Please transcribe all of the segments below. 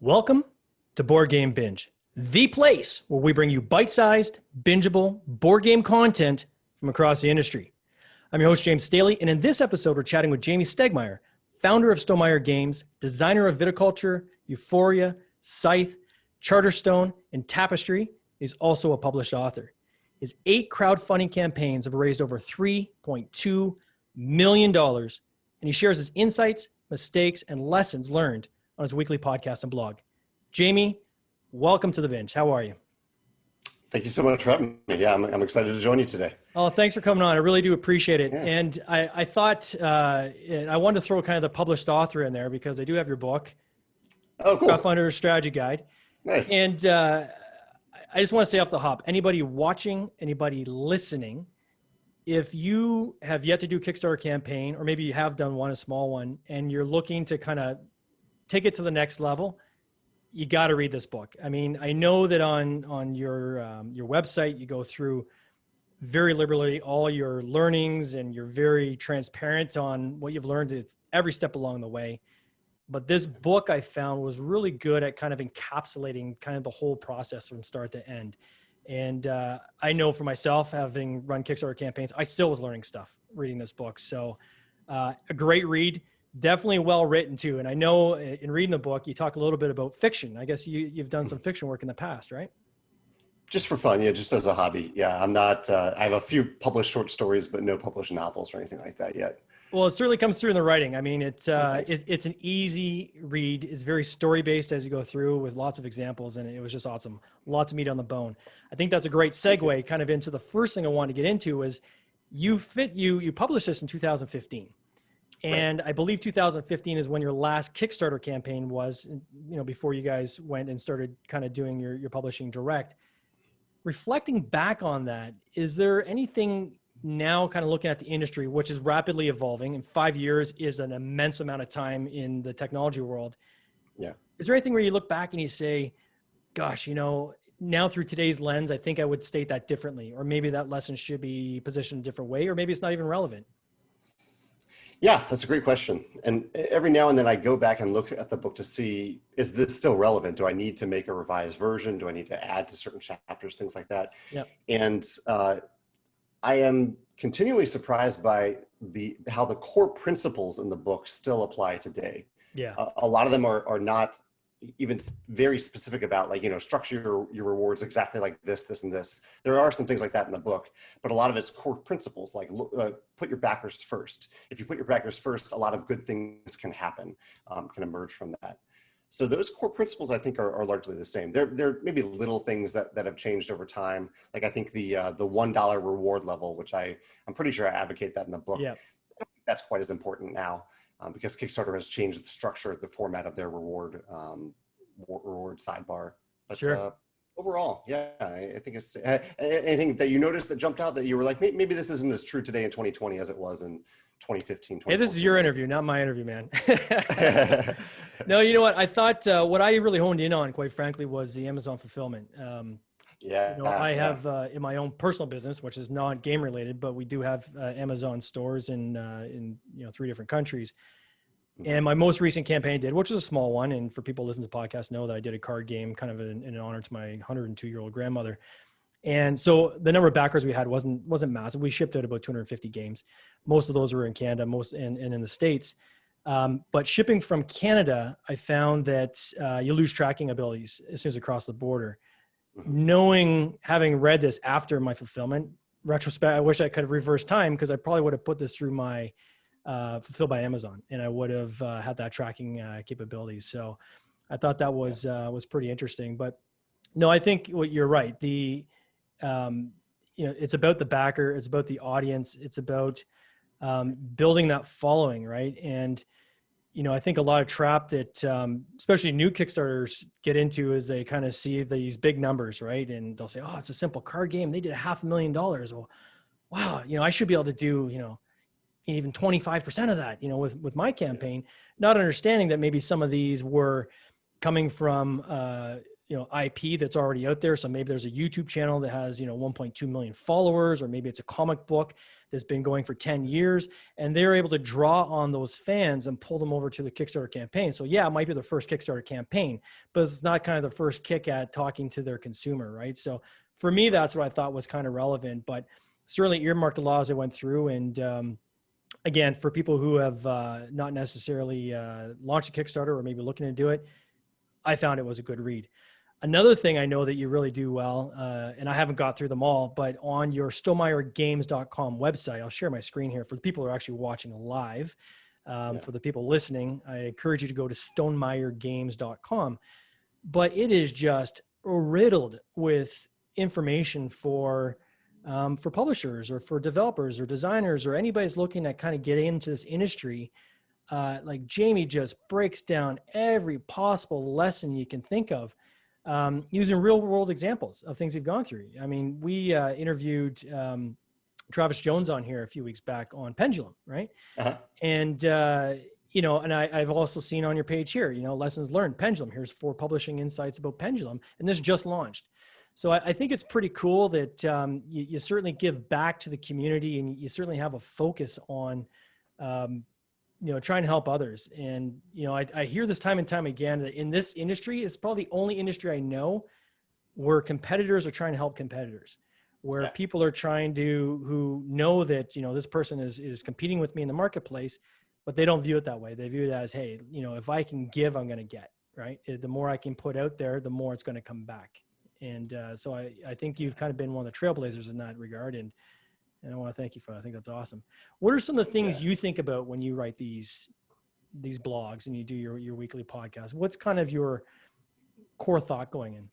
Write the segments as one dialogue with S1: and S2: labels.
S1: Welcome to Board Game Binge, the place where we bring you bite-sized, bingeable board game content from across the industry. I'm your host, Jamey Stegmaier, and in this episode, we're chatting with Jamey Stegmaier, founder of Stonemaier Games, designer of Viticulture, Euphoria, Scythe, Charterstone, and Tapestry. He's also a published author. His 8 crowdfunding campaigns have raised over $3.2 million, and he shares his insights, mistakes, and lessons learned on his weekly podcast and blog. Jamey, welcome to the Binge. How are you?
S2: Thank you so much for having me. Yeah, I'm excited to join you today.
S1: Oh, thanks for coming on. I really do appreciate it.
S2: Yeah.
S1: And I thought, I wanted to throw kind of the published author in there because I do have your book,
S2: Oh, cool.
S1: Crowdfunder Strategy Guide.
S2: Nice.
S1: And I just want to say off the hop, anybody watching, anybody listening, if you have yet to do a Kickstarter campaign, or maybe you have done one, a small one, and you're looking to kind of take it to the next level, you got to read this book. I mean, I know that on your website, you go through very liberally all your learnings and you're very transparent on what you've learned at every step along the way. But this book I found was really good at kind of encapsulating kind of the whole process from start to end. And I know for myself, having run Kickstarter campaigns, I still was learning stuff reading this book. So a great read. Definitely well written too. And I know in reading the book, you talk a little bit about fiction. I guess you've done some fiction work in the past, right?
S2: Just for fun, yeah, just as a hobby. Yeah, I'm not, I have a few published short stories, but no published novels or anything like that yet.
S1: Well, it certainly comes through in the writing. I mean, it's an easy read. It's very story-based as you go through with lots of examples, and it was just awesome. Lots of meat on the bone. I think that's a great segue kind of into the first thing I want to get into is you published this in 2015. And right. I believe 2015 is when your last Kickstarter campaign was, before you guys went and started kind of doing your publishing direct. Reflecting back on that, is there anything now kind of looking at the industry, which is rapidly evolving, and 5 years is an immense amount of time in the technology world.
S2: Yeah.
S1: Is there anything where you look back and you say, gosh, now through today's lens, I think I would state that differently, or maybe that lesson should be positioned a different way, or maybe it's not even relevant?
S2: Yeah, that's a great question. And every now and then I go back and look at the book to see, is this still relevant? Do I need to make a revised version? Do I need to add to certain chapters, things like that?
S1: Yeah.
S2: And I am continually surprised by how the core principles in the book still apply today.
S1: Yeah.
S2: A lot of them are not even very specific about, structure your rewards exactly like this, and this. There are some things like that in the book, but a lot of it's core principles, like put your backers first. If you put your backers first, a lot of good things can happen, can emerge from that. So those core principles, I think, are largely the same. There may be little things that have changed over time. Like I think the $1 reward level, which I'm pretty sure I advocate that in the book.
S1: Yeah.
S2: I don't think that's quite as important now. Because Kickstarter has changed the structure, the format of their reward sidebar. But
S1: sure.
S2: Overall, yeah, I think it's anything that you noticed that jumped out that you were like, maybe this isn't as true today in 2020 as it was in 2015.
S1: Hey, this is your interview, not my interview, man. No, you know what? I thought what I really honed in on, quite frankly, was the Amazon fulfillment. I have in my own personal business, which is not game related, but we do have Amazon stores in 3 different countries. And my most recent campaign I did, which is a small one, and for people listening to the podcast know that I did a card game kind of in honor to my 102-year-old grandmother. And so the number of backers we had wasn't massive. We shipped out about 250 games. Most of those were in Canada, and in the States. But shipping from Canada, I found that you lose tracking abilities as soon as you cross the border. Having read this after my fulfillment, retrospect, I wish I could have reversed time because I probably would have put this through my Fulfilled by Amazon, and I would have had that tracking capabilities. So I thought that was pretty interesting. But no, I think you're right. It's about the backer, it's about the audience, it's about building that following, right? And I think a lot of trap that especially new Kickstarters get into is they kind of see these big numbers, right? And they'll say, oh, it's a simple card game. They did $500,000. Well, wow, I should be able to do, even 25% of that, with my campaign, not understanding that maybe some of these were coming from IP that's already out there. So maybe there's a YouTube channel that has, 1.2 million followers, or maybe it's a comic book that's been going for 10 years, and they're able to draw on those fans and pull them over to the Kickstarter campaign. So yeah, it might be the first Kickstarter campaign, but it's not kind of the first kick at talking to their consumer, right? So for me, that's what I thought was kind of relevant, but certainly earmarked a lot as I went through. And again, for people who have not necessarily launched a Kickstarter or maybe looking to do it, I found it was a good read. Another thing I know that you really do well, and I haven't got through them all, but on your stonemaiergames.com website, I'll share my screen here for the people who are actually watching live. For the people listening, I encourage you to go to stonemaiergames.com. But it is just riddled with information for publishers or for developers or designers or anybody who's looking at kind of getting into this industry. Like Jamey just breaks down every possible lesson you can think of, using real world examples of things you've gone through. I mean, we interviewed Travis Jones on here a few weeks back on Pendulum, right? Uh-huh. And, and I've also seen on your page here, lessons learned, Pendulum. Here's 4 publishing insights about Pendulum. And this just launched. So I think it's pretty cool that you certainly give back to the community, and you certainly have a focus on, trying to help others. And, I hear this time and time again that in this industry, it's probably the only industry I know where competitors are trying to help competitors, where people are trying to, who know that, this person is competing with me in the marketplace, but they don't view it that way. They view it as, hey, if I can give, I'm going to get, right? The more I can put out there, the more it's going to come back. And so I think you've kind of been one of the trailblazers in that regard. And I want to thank you for that. I think that's awesome. What are some of the things you think about when you write these blogs and you do your weekly podcast? What's kind of your core thought going in?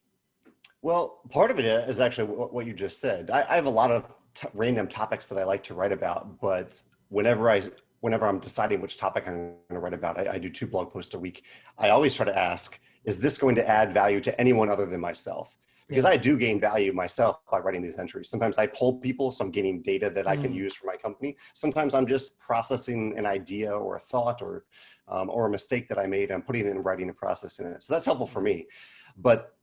S2: Well, part of it is actually what you just said. I have a lot of random topics that I like to write about, but whenever I'm deciding which topic I'm going to write about, I do 2 blog posts a week. I always try to ask, is this going to add value to anyone other than myself? Because I do gain value myself by writing these entries. Sometimes I poll people, so I'm getting data that I can use for my company. Sometimes I'm just processing an idea or a thought or a mistake that I made. I'm putting it in writing and processing it. So that's helpful for me. But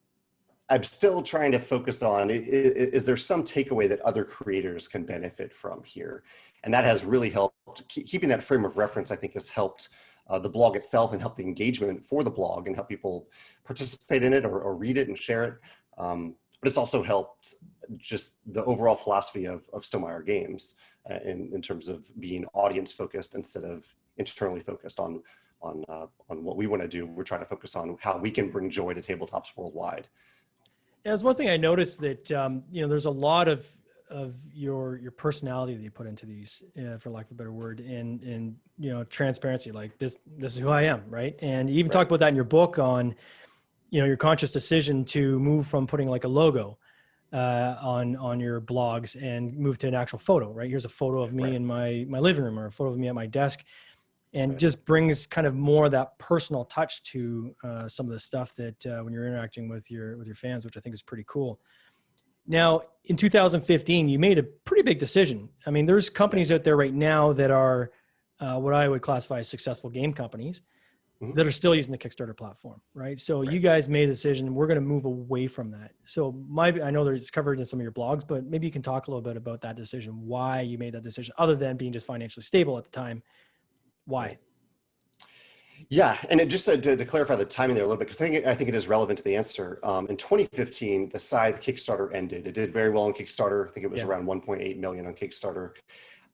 S2: I'm still trying to focus on, is there some takeaway that other creators can benefit from here? And that has really helped. Keeping that frame of reference, I think, has helped the blog itself and help the engagement for the blog and help people participate in it or read it and share it. But it's also helped just the overall philosophy of Stonemaier Games in terms of being audience focused instead of internally focused on what we want to do. We're trying to focus on how we can bring joy to tabletops worldwide.
S1: Yeah, there's one thing I noticed that there's a lot of your personality that you put into these, for lack of a better word, and transparency. Like this is who I am, right? And you even talked about that in your book on your conscious decision to move from putting like a logo on your blogs and move to an actual photo, right? Here's a photo of me in my living room, or a photo of me at my desk, and just brings kind of more of that personal touch to some of the stuff that when you're interacting with your fans, which I think is pretty cool. Now, in 2015, you made a pretty big decision. I mean, there's companies out there right now that are what I would classify as successful game companies that are still using the Kickstarter platform, right? So you guys made a decision, we're going to move away from that. So I know that it's covered in some of your blogs, but maybe you can talk a little bit about that decision, why you made that decision, other than being just financially stable at the time. Why?
S2: Yeah, and just to clarify the timing there a little bit, because I think it is relevant to the answer. In 2015, the Scythe Kickstarter ended. It did very well on Kickstarter. I think it was around 1.8 million on Kickstarter.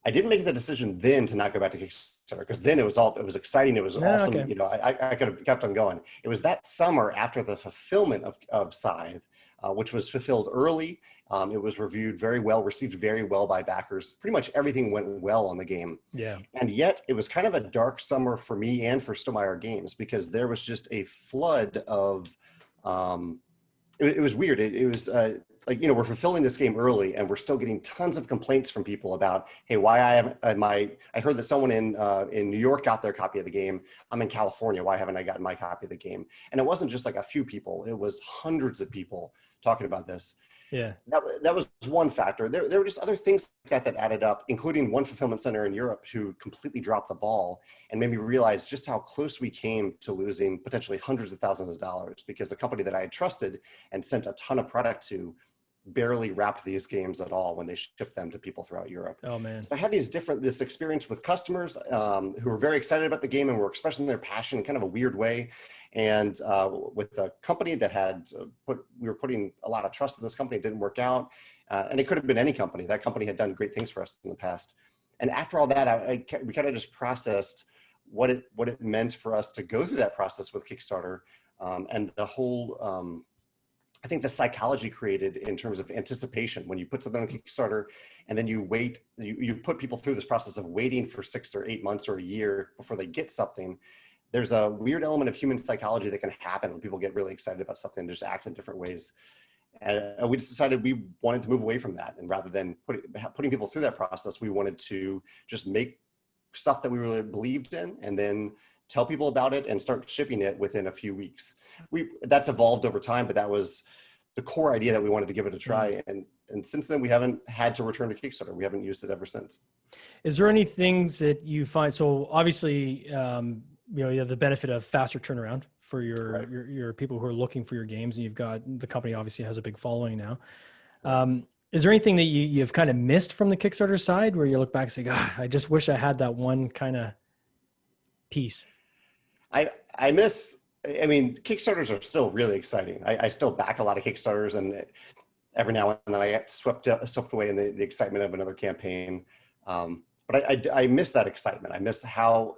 S2: I didn't make the decision then to not go back to Kickstarter, because then it was exciting. It was awesome. Okay. I could have kept on going. It was that summer after the fulfillment of Scythe, which was fulfilled early. It was reviewed very well, received very well by backers. Pretty much everything went well on the game. Yeah. And yet it was kind of a dark summer for me and for Stonemaier Games, because there was just a flood of, it was weird. It was we're fulfilling this game early and we're still getting tons of complaints from people about, hey, why I heard that someone in New York got their copy of the game. I'm in California. Why haven't I gotten my copy of the game? And it wasn't just like a few people. It was hundreds of people talking about this.
S1: Yeah.
S2: That was one factor. There were just other things like that added up, including one fulfillment center in Europe who completely dropped the ball and made me realize just how close we came to losing potentially hundreds of thousands of dollars, because a company that I had trusted and sent a ton of product to barely wrapped these games at all when they shipped them to people throughout Europe.
S1: Oh man.
S2: So I had this experience with customers who were very excited about the game and were expressing their passion in kind of a weird way. And with a company that had we were putting a lot of trust in this company, it didn't work out. And it could have been any company. That company had done great things for us in the past. And after all that, we kind of just processed what it meant for us to go through that process with Kickstarter, and the whole, I think the psychology created in terms of anticipation. When you put something on Kickstarter and then you wait, you put people through this process of waiting for 6 or 8 months or a year before they get something. There's a weird element of human psychology that can happen when people get really excited about something and just act in different ways. And we just decided we wanted to move away from that. And rather than putting people through that process, we wanted to just make stuff that we really believed in and then tell people about it and start shipping it within a few weeks. That's evolved over time, but that was the core idea that we wanted to give it a try. And since then we haven't had to return to Kickstarter. We haven't used it ever since.
S1: Is there any things that you find, so obviously, you have the benefit of faster turnaround for your people who are looking for your games, and you've got, the company obviously has a big following now. Is there anything that you've kind of missed from the Kickstarter side where you look back and say, God, I just wish I had that one kind of piece?
S2: I mean, Kickstarters are still really exciting. I still back a lot of Kickstarters, and every now and then I get swept away in the excitement of another campaign. But I miss that excitement. I miss how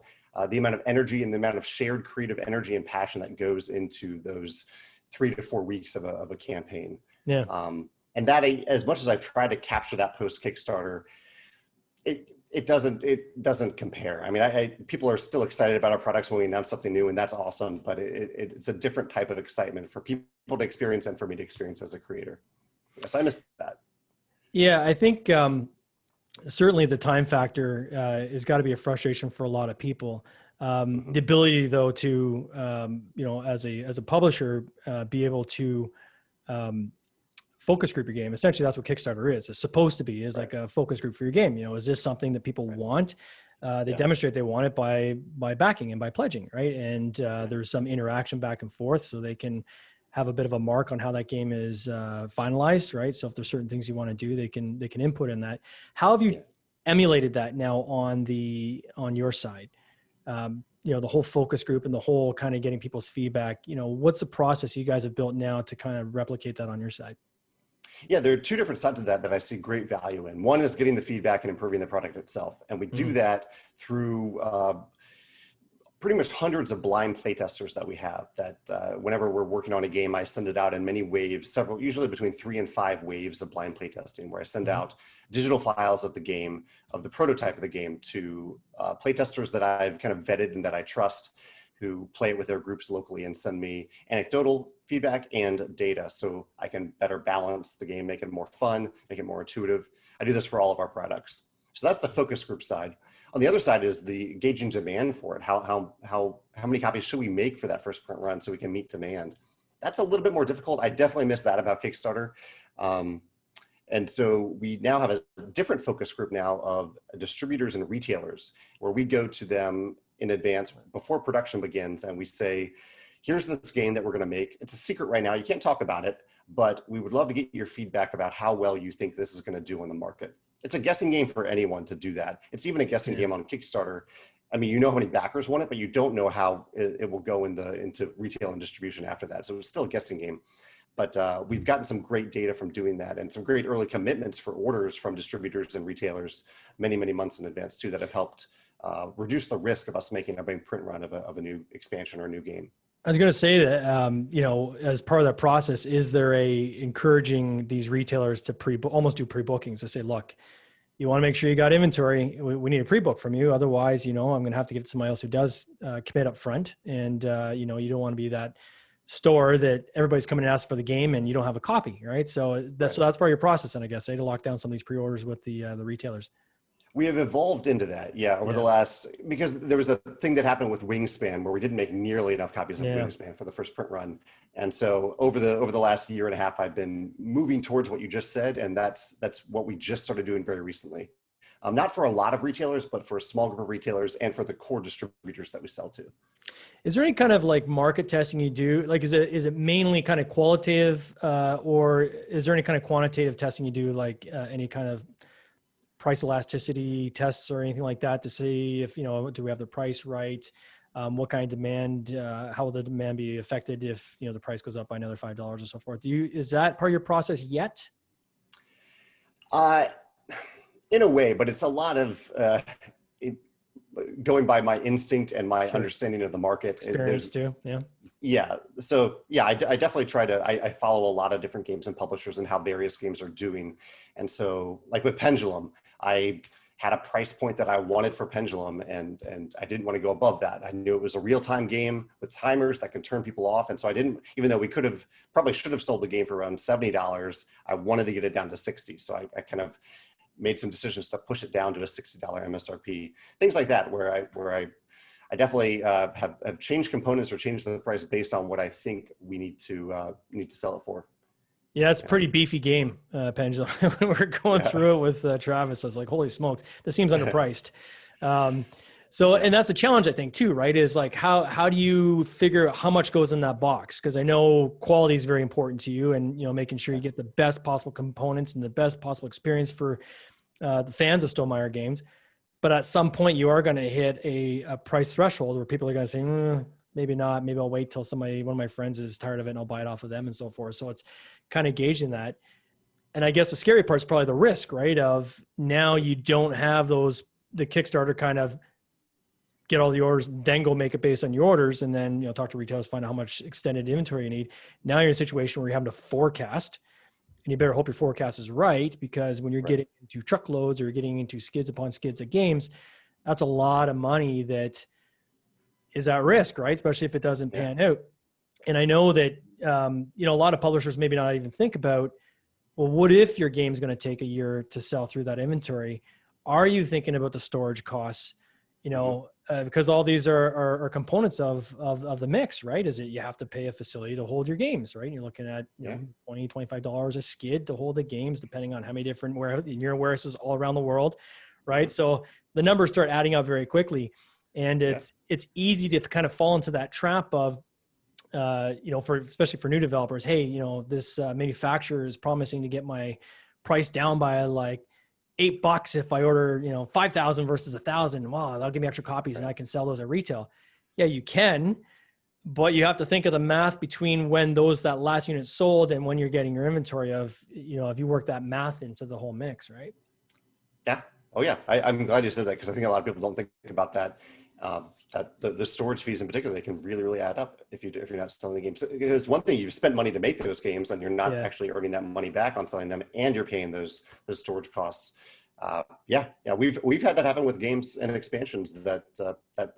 S2: the amount of energy and the amount of shared creative energy and passion that goes into those 3 to 4 weeks of a campaign.
S1: Yeah.
S2: And that, as much as I've tried to capture that post Kickstarter, it doesn't compare. I mean, people are still excited about our products when we announce something new, and that's awesome. But it's a different type of excitement for people to experience and for me to experience as a creator. So I miss that. Yeah,
S1: I think certainly the time factor has got to be a frustration for a lot of people. The ability, though, to as a publisher, be able to focus group your game. Essentially, that's what Kickstarter is. It's supposed to be, is like a focus group for your game. Is this something that people want? They demonstrate they want it by backing and by pledging, right? And there's some interaction back and forth, so they can have a bit of a mark on how that game is finalized, right? So if there's certain things you want to do, they can input in that. How have you emulated that now on your side? The whole focus group and the whole kind of getting people's feedback. What's the process you guys have built now to kind of replicate that on your side?
S2: Yeah, there are two different sides of that I see great value in. One is getting the feedback and improving the product itself. And we do that through pretty much hundreds of blind playtesters that we have, that whenever we're working on a game, I send it out in many waves, usually between 3 and 5 waves of blind playtesting, where I send out digital files of the game, of the prototype of the game, to playtesters that I've kind of vetted and that I trust, who play it with their groups locally and send me anecdotal feedback and data so I can better balance the game, make it more fun, make it more intuitive. I do this for all of our products. So that's the focus group side. On the other side is the gauging demand for it. How many copies should we make for that first print run so we can meet demand? That's a little bit more difficult. I definitely miss that about Kickstarter. And so we now have a different focus group now of distributors and retailers, where we go to them in advance before production begins, and we say, here's this game that we're going to make. It's a secret right now. You can't talk about it, but we would love to get your feedback about how well you think this is going to do on the market. It's a guessing game for anyone to do that. It's even a guessing game on Kickstarter. I mean, you know how many backers want it, but you don't know how it will go into retail and distribution after that. So it's still a guessing game. But we've gotten some great data from doing that, and some great early commitments for orders from distributors and retailers many, many months in advance too, that have helped reduce the risk of us making a big print run of a new expansion or a new game.
S1: I was going to say that, as part of that process, is there encouraging these retailers to almost do pre-bookings, to say, look, you want to make sure you got inventory. We need a pre-book from you. Otherwise, I'm going to have to give it to somebody else who does commit up front. And, you don't want to be that store that everybody's coming and asking for the game and you don't have a copy, right? So that's part of your process, and I guess, to lock down some of these pre-orders with the retailers.
S2: We have evolved into that, yeah, over the last, because there was a thing that happened with Wingspan where we didn't make nearly enough copies of Wingspan for the first print run. And so over the last year and a half, I've been moving towards what you just said, and that's what we just started doing very recently. Not for a lot of retailers, but for a small group of retailers and for the core distributors that we sell to.
S1: Is there any kind of like market testing you do? Like, is it mainly kind of qualitative, or is there any kind of quantitative testing you do, like any kind of price elasticity tests or anything like that to see if, do we have the price right? What kind of demand, how will the demand be affected if, the price goes up by another $5 or so forth? Is that part of your process yet?
S2: In a way, but it's a lot of going by my instinct and my understanding of the market.
S1: Experience too, yeah.
S2: Yeah, so yeah, I definitely try to, I follow a lot of different games and publishers and how various games are doing. And so like with Pendulum, I had a price point that I wanted for Pendulum, and I didn't want to go above that. I knew it was a real-time game with timers that can turn people off. And so I didn't, even though we probably should have sold the game for around $70, I wanted to get it down to 60. So I kind of made some decisions to push it down to a $60 MSRP, things like that, where I definitely have changed components or changed the price based on what I think we need to sell it for.
S1: Yeah, it's a pretty beefy game, Pendulum. When we're going through it with Travis, I was like, holy smokes, this seems underpriced. And that's a challenge, I think, too, right? Is like, how do you figure out how much goes in that box? Because I know quality is very important to you, and, making sure you get the best possible components and the best possible experience for the fans of Stonemaier Games. But at some point you are going to hit a price threshold where people are going to say, maybe not, maybe I'll wait till one of my friends is tired of it and I'll buy it off of them and so forth. So it's kind of gauging that. And I guess the scary part is probably the risk, right? Of now you don't have the Kickstarter kind of get all the orders, then go make it based on your orders. And then, talk to retailers, find out how much extended inventory you need. Now you're in a situation where you're having to forecast, and you better hope your forecast is right, because when you're getting into truckloads or you're getting into skids upon skids of games, that's a lot of money that is at risk, right? Especially if it doesn't pan out. And I know that, a lot of publishers maybe not even think about, well, what if your game's going to take a year to sell through that inventory? Are you thinking about the storage costs? Because all these are components of the mix, right? Is it you have to pay a facility to hold your games, right? And you're looking at $20, $25 a skid to hold the games, depending on how many different warehouses all around the world, right? So the numbers start adding up very quickly, and it's easy to kind of fall into that trap of, especially for new developers. Hey, this manufacturer is promising to get my price down by like $8 if I order, 5,000 versus 1,000. Wow, that'll give me extra copies and I can sell those at retail. Yeah, you can, but you have to think of the math between when that last unit sold and when you're getting your inventory of, if you work that math into the whole mix, right? Yeah.
S2: Oh yeah. I'm glad you said that, because I think a lot of people don't think about that. That the storage fees in particular, they can really, really add up if you're not selling the games. It's one thing, you've spent money to make those games and you're not actually earning that money back on selling them, and you're paying those storage costs. We've had that happen with games and expansions that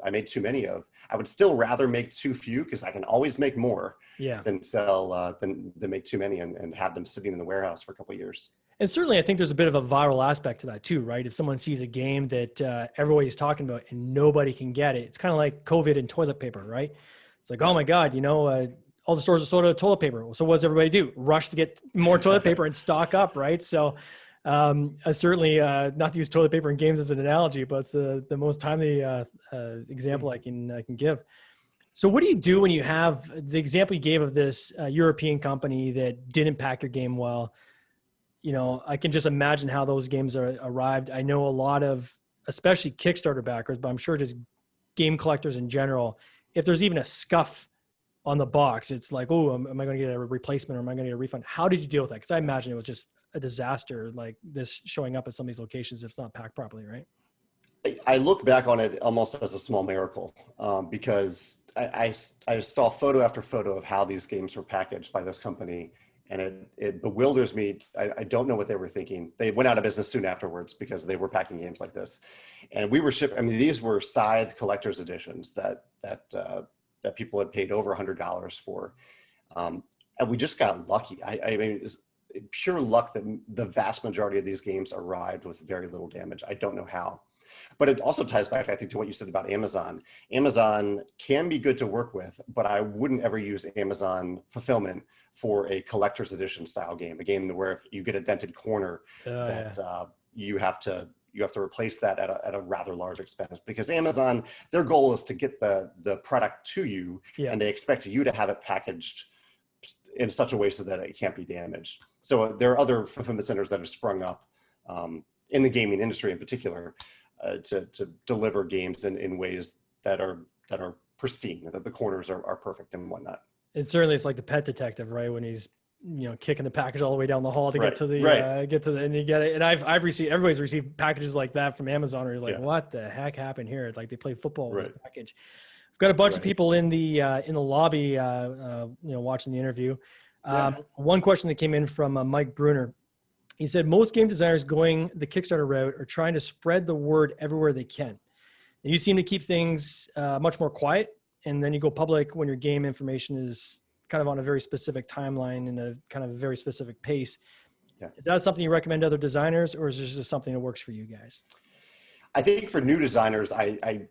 S2: I made too many of. I would still rather make too few, because I can always make more than sell than make too many and have them sitting in the warehouse for a couple of years.
S1: And certainly I think there's a bit of a viral aspect to that too, right? If someone sees a game that everybody's talking about and nobody can get it, it's kind of like COVID and toilet paper, right? It's like, oh my God, all the stores are sold out of toilet paper. So what does everybody do? Rush to get more toilet paper and stock up, right? So certainly not to use toilet paper in games as an analogy, but it's the most timely example I can give. So what do you do when you have the example you gave of this European company that didn't pack your game well? I can just imagine how those games arrived. I know a lot of, especially Kickstarter backers, but I'm sure just game collectors in general, if there's even a scuff on the box, it's like, oh, am I going to get a replacement or am I going to get a refund? How did you deal with that? Because I imagine it was just a disaster, like this showing up at some of these locations if it's not packed properly, right?
S2: I look back on it almost as a small miracle, because I saw photo after photo of how these games were packaged by this company. And it bewilders me. I don't know what they were thinking. They went out of business soon afterwards because they were packing games like this. And we were these were Scythe collector's editions that people had paid over $100 for. And we just got lucky. I mean, pure luck that the vast majority of these games arrived with very little damage. I don't know how. But it also ties back, I think, to what you said about Amazon. Amazon can be good to work with, but I wouldn't ever use Amazon fulfillment for a collector's edition style game, a game where if you get a dented corner, you have to replace that at a rather large expense, because Amazon, their goal is to get the product to you, and they expect you to have it packaged in such a way so that it can't be damaged. So there are other fulfillment centers that have sprung up in the gaming industry in particular, to deliver games in ways that are pristine, that the corners are perfect and whatnot.
S1: It's like the Pet Detective, right? When he's kicking the package all the way down the hall to get to the and you get it. And everybody's received packages like that from Amazon, where you're like, what the heck happened here? Like they play football with this package. We've got a bunch of people in the lobby, watching the interview. One question that came in from Mike Bruner. He said, most game designers going the Kickstarter route are trying to spread the word everywhere they can. And you seem to keep things much more quiet, and then you go public when your game information is kind of on a very specific timeline and a kind of a very specific pace. Is that something you recommend to other designers, or is this just something that works for you guys?
S2: I think for new designers, I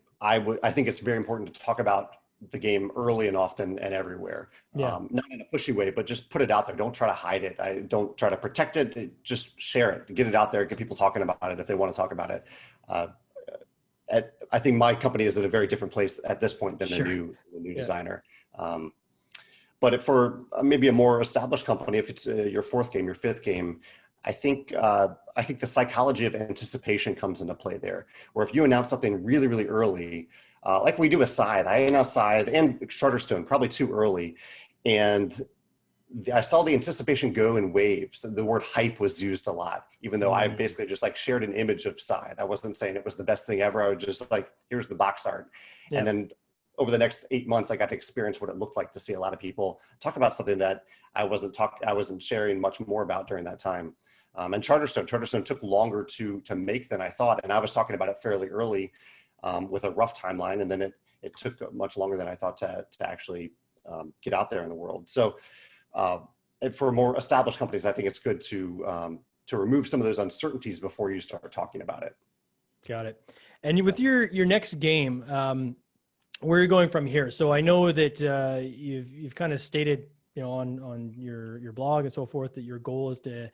S2: think it's very important to talk about the game early and often and everywhere. Not in a pushy way, but just put it out there. Don't try to hide it. Don't try to protect it. Just share it. Get it out there. Get people talking about it if they want to talk about it. I think my company is at a very different place at this point than the new designer. But for maybe a more established company, if it's your fourth game, your fifth game, I think the psychology of anticipation comes into play there. Where if you announce something really, really early, like we do with Scythe, I announced Scythe and Charterstone probably too early, and I saw the anticipation go in waves. The word hype was used a lot, even though I basically just like shared an image of Scythe. I wasn't saying it was the best thing ever. I was just like, here's the box art. And then over the next 8 months, I got to experience what it looked like to see a lot of people talk about something that I wasn't sharing much more about during that time. And Charterstone took longer to make than I thought. And I was talking about it fairly early with a rough timeline. And then it took much longer than I thought to actually get out there in the world. So for more established companies, I think it's good to remove some of those uncertainties before you start talking about it.
S1: Got it. And with your next game, where are you going from here? So I know that you've kind of stated, on your blog and so forth, that your goal is to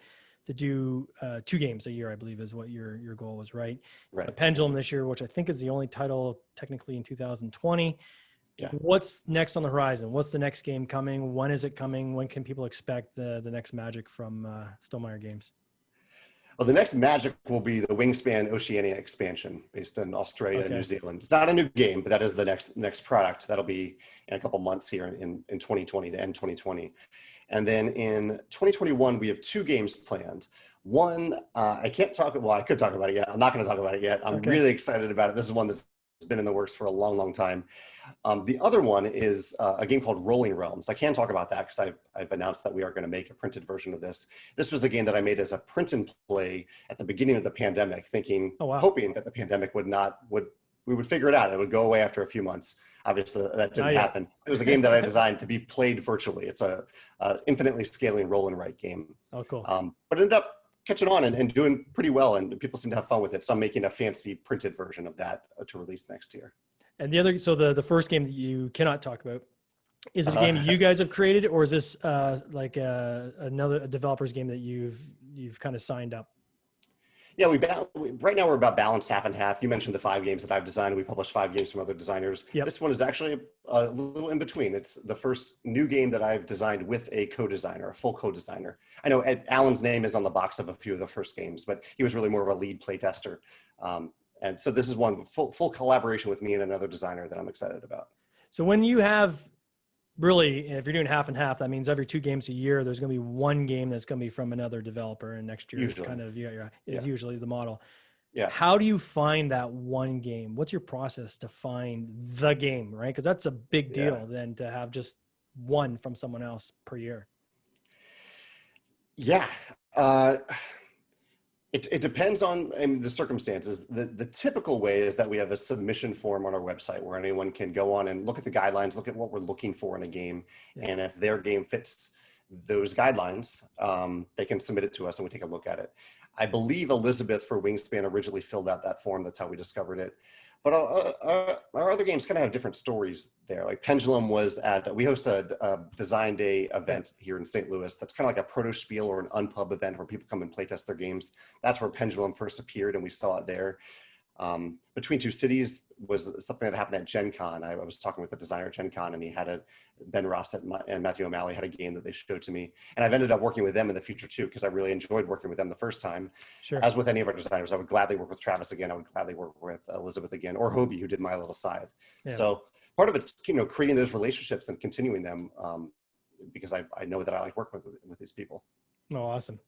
S1: do 2 games a year, I believe is what your goal was, right? The Pendulum this year, which I think is the only title technically in 2020. What's next on the horizon? What's the next game coming? When is it coming? When can people expect the next Magic from Stonemaier Games?
S2: Well, the next Magic will be the Wingspan Oceania expansion based in Australia and New Zealand. It's not a new game, but that is the next product. That'll be in a couple months here in 2020 to end 2020. And then in 2021, we have 2 games planned. One, I could talk about it yet. I'm not going to talk about it yet. I'm really excited about it. This is one that's been in the works for a long, long time. The other one is a game called Rolling Realms. I can talk about that because I've announced that we are going to make a printed version of this. This was a game that I made as a print and play at the beginning of the pandemic, hoping that the pandemic we would figure it out. It would go away after a few months. Obviously, that didn't happen. It was a game that I designed to be played virtually. It's a infinitely scaling roll and write game.
S1: Oh, cool.
S2: But it ended up catching on and doing pretty well, and people seem to have fun with it. So I'm making a fancy printed version of that to release next year.
S1: And the first game that you cannot talk about, is it a game you guys have created, or is this like another developer's game that you've kind of signed up?
S2: Yeah, right now we're about balanced half and half. You mentioned the 5 games that I've designed. We published 5 games from other designers. This one is actually a little in between. It's the first new game that I've designed with a co-designer, a full co-designer. I know Alan's name is on the box of a few of the first games, but he was really more of a lead play tester. And so this is one full collaboration with me and another designer that I'm excited about. So
S1: when you have really, if you're doing half and half, that means every 2 games a year, there's going to be 1 game that's going to be from another developer, and next year is usually the model. How do you find that 1 game? What's your process to find the game, right? Because that's a big deal than to have just 1 from someone else per year.
S2: It depends on the circumstances. The typical way is that we have a submission form on our website where anyone can go on and look at the guidelines, look at what we're looking for in a game. And if their game fits those guidelines, they can submit it to us and we take a look at it. I believe Elizabeth for Wingspan originally filled out that form. That's how we discovered it. But our other games kind of have different stories there. Like Pendulum was we host a design day event here in St. Louis. That's kind of like a proto spiel or an unpub event where people come and play test their games. That's where Pendulum first appeared and we saw it there. Between Two Cities was something that happened at Gen Con. I was talking with the designer at Gen Con, and he had Ben Ross and Matthew O'Malley had a game that they showed to me. And I've ended up working with them in the future too, because I really enjoyed working with them the first time.
S1: Sure.
S2: As with any of our designers, I would gladly work with Travis again. I would gladly work with Elizabeth again, or Hobie, who did My Little Scythe. Yeah. So part of it's, creating those relationships and continuing them, because I know that I like working with these people.
S1: Oh, awesome.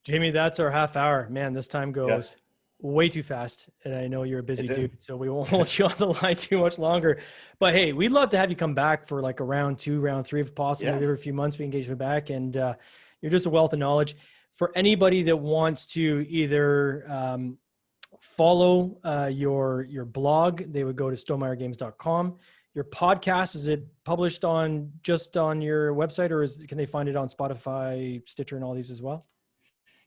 S1: Jamey, that's our half hour. Man, this time goes way too fast. And I know you're a busy dude, so we won't hold you on the line too much longer. But hey, we'd love to have you come back for like a round 2, round 3, if possible. Maybe every few months we engage you back. And you're just a wealth of knowledge. For anybody that wants to either follow your blog, they would go to stonemeiergames.com. Your podcast, is it published just on your website, or can they find it on Spotify, Stitcher, and all these as well?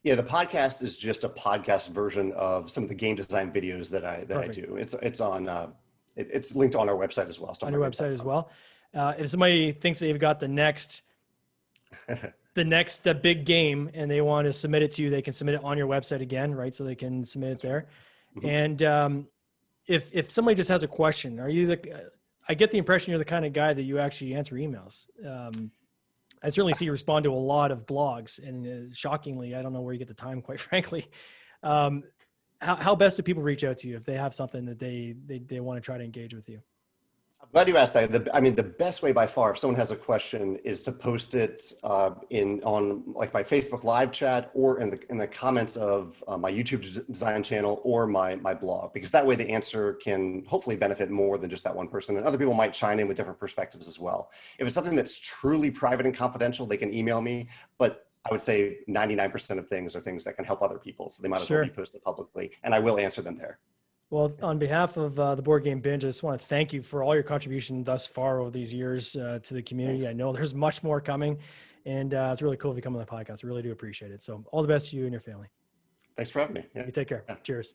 S2: Yeah, the podcast is just a podcast version of some of the game design videos that I do. It's on it's linked on our website as well.
S1: On your website as well. If somebody thinks they've got the next big game and they want to submit it to you, they can submit it on your website again, right? So they can submit it there. Mm-hmm. And if somebody just has a question, I get the impression you're the kind of guy that you actually answer emails. I certainly see you respond to a lot of blogs, and shockingly, I don't know where you get the time, quite frankly. How best do people reach out to you if they have something that they want to try to engage with you?
S2: I'm glad you asked that. The best way by far, if someone has a question, is to post it on like my Facebook live chat or in the comments of my YouTube design channel or my blog, because that way the answer can hopefully benefit more than just that one person. And other people might chime in with different perspectives as well. If it's something that's truly private and confidential, they can email me. But I would say 99% of things are things that can help other people. So they might as well be posted publicly, and I will answer them there.
S1: Well, on behalf of the Board Game Binge, I just want to thank you for all your contribution thus far over these years to the community. Thanks. I know there's much more coming, and it's really cool if you come on the podcast. I really do appreciate it. So all the best to you and your family.
S2: Thanks for having me.
S1: You take care. Yeah. Cheers.